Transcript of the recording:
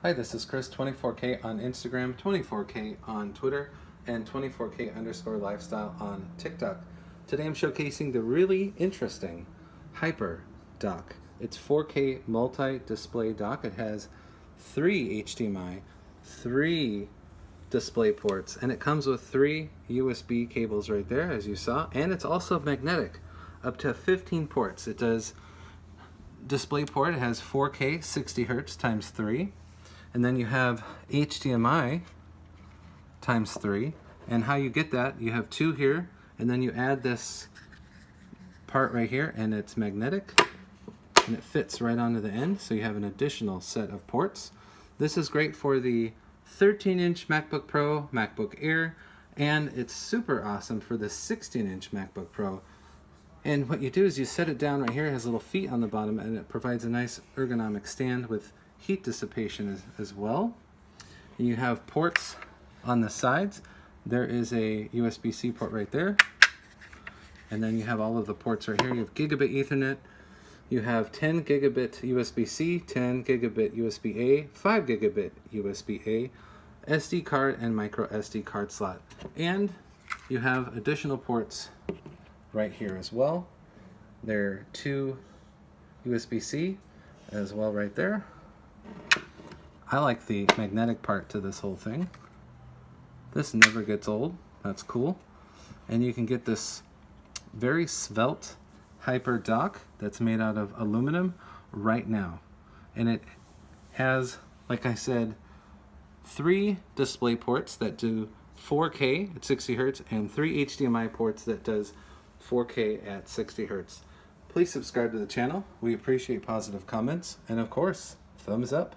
Hi, this is Chris, 24K on Instagram, 24K on Twitter, and 24K_lifestyle on TikTok. Today I'm showcasing the really interesting Hyper dock. It's 4K multi-display dock. It has 3 HDMI, 3 display ports, and it comes with 3 USB cables right there, as you saw, and it's also magnetic, up to 15 ports. It does DisplayPort. It has 4K 60 Hz times 3. And then you have HDMI times 3. And how you get that, you have 2 here, and then you add this part right here, and it's magnetic, and it fits right onto the end, so you have an additional set of ports. This is great for the 13-inch MacBook Pro, MacBook Air, and it's super awesome for the 16-inch MacBook Pro. And what you do is you set it down right here. It has little feet on the bottom, and it provides a nice ergonomic stand with heat dissipation as well. And you have ports on the sides. There is a USB-C port right there. And then you have all of the ports right here. You have Gigabit Ethernet. You have 10 gigabit USB-C, 10 gigabit USB-A, 5 gigabit USB-A, SD card, and microSD card slot. And you have additional ports right here as well. There are 2 USB-C as well right there. I like the magnetic part to this whole thing. This never gets old. That's cool. And you can get this very svelte Hyper dock that's made out of aluminum right now. And it has, like I said, 3 display ports that do 4K at 60 Hz and 3 HDMI ports that does 4K at 60 Hz. Please subscribe to the channel. We appreciate positive comments, and of course, thumbs up.